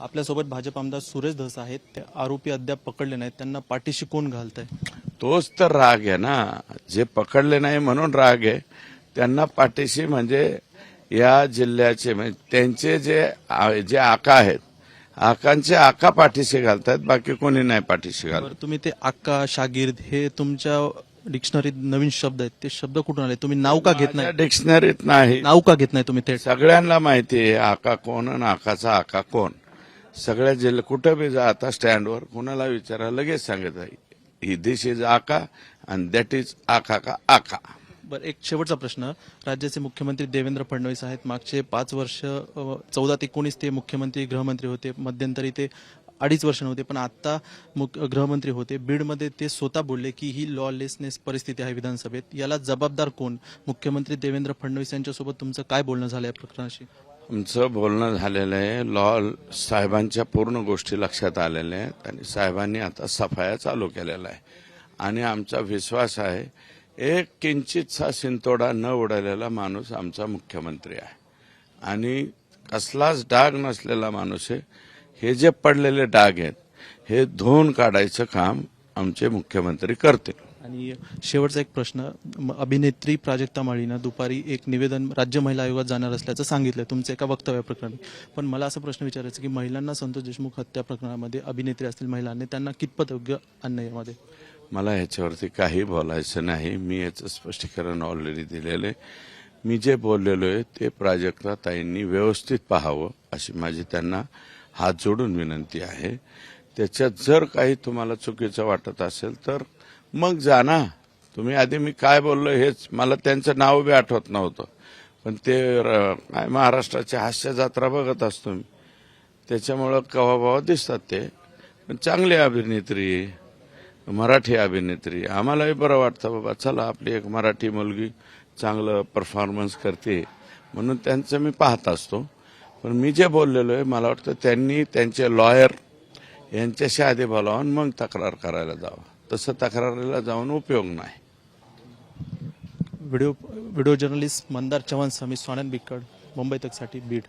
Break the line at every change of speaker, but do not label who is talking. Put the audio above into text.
आपल्यासोबत भाजप आमदार सुरेश धस आहेत. ते आरोपी अद्याप पकडले नाहीत. त्यांना पाठीशी कोण घालतंय?
तोच तर राग आहे ना. जे पकडले नाही म्हणून राग आहे. त्यांना पाठीशी म्हणजे या जिल्ह्याचे म्हणजे त्यांचे जे आका आहेत, आकांचे आका पाठीशी घालतात, बाकी कोणी नाही पाठीशी घालत.
बरं, तुम्ही ते आक्का शागिर्द हे तुमच्या डिक्शनरीत नवीन शब्द आहेत. ते शब्द कुठून आले? तुम्ही नाव का घेत नाही?
डिक्शनरीत नाही.
नाव का घेत नाही तुम्ही थेट?
सगळ्यांना माहिती आहे आका कोण आणि आकाचा आका कोण. सगळ्या जिल्ह्यात कुठं बी जा आता स्टँडवर कुणाला विचारा लगेच सांगत आहे ही दिस इज आका अँड दॅट इज आका का आका.
बरं, एक शेवटचा प्रश्न. राज्याचे मुख्यमंत्री देवेंद्र फडणवीस आहेत. मागचे 5 वर्ष 14 ते 19 ते मुख्यमंत्री गृहमंत्री होते. मध्यंतरी ते 2.5 वर्ष नव्हते, पण आता गृहमंत्री होते. बीडमध्ये ते स्वतः बोलले की ही लॉलेसनेस परिस्थिती आहे विधानसभेत. याला जबाबदार कोण? मुख्यमंत्री देवेंद्र फडणवीस यांच्यासोबत तुमचं काय बोलणं झालं या प्रकरणाशी?
आमचं बोलणं झालेलं आहे. लॉ साहेबांच्या पूर्ण गोष्टी लक्षात आलेल्या आहेत आणि साहेबांनी आता सफाया चालू केलेला आहे आणि आमचा विश्वास आहे एक किंचितसा शिंतोडा न उडालेला माणूस आमचा मुख्यमंत्री आहे आणि कसलाच डाग नसलेला माणूस आहे. हे जे पडलेले डाग आहेत हे धुवून काढायचं काम आमचे मुख्यमंत्री करतील.
आणि शेवटचा एक प्रश्न. अभिनेत्री प्राजक्ता माळीनं दुपारी एक निवेदन राज्य महिला आयोगात जाणार असल्याचं सांगितलं तुमचं एका वक्तव्याप्रकरणी. पण मला असा प्रश्न विचारायचा की महिलांना संतोष देशमुख हत्या प्रकरणामध्ये अभिनेत्री असतील महिलांनी त्यांना कितपत योग्य आणणं यामध्ये?
मला ह्याच्यावरती काही बोलायचं नाही. मी याचं स्पष्टीकरण ऑलरेडी दिलेलं आहे. मी जे बोललेलो आहे ते प्राजक्ता ताईंनी व्यवस्थित पाहावं अशी माझी त्यांना हात जोडून विनंती आहे. त्याच्यात जर काही तुम्हाला चुकीचं वाटत असेल तर मग जा ना. तुम्ही आधी मी काय बोललो हेच मला त्यांचं नाव बी आठवत नव्हतं, पण ते काय महाराष्ट्राची हास्य जत्रा बघत असतो मी, त्याच्यामुळं कवाभावा दिसतात ते. पण चांगली अभिनेत्री, मराठी अभिनेत्री, आम्हालाही बरं वाटतं बाबा चला आपली एक मराठी मुलगी चांगलं परफॉर्मन्स करते म्हणून त्यांचं मी पाहत असतो. पण मी जे बोललेलो आहे मला वाटतं त्यांनी त्यांचे लॉयर यांच्याशी आधी बोलावून मग तक्रार करायला जावं. तसं तक्रारीला जाऊन उपयोग नाही.
व्हिडिओ जर्नलिस्ट मंदार चव्हाण समीर स्वानंद बिक्कड, मुंबई तकसाठी बीड.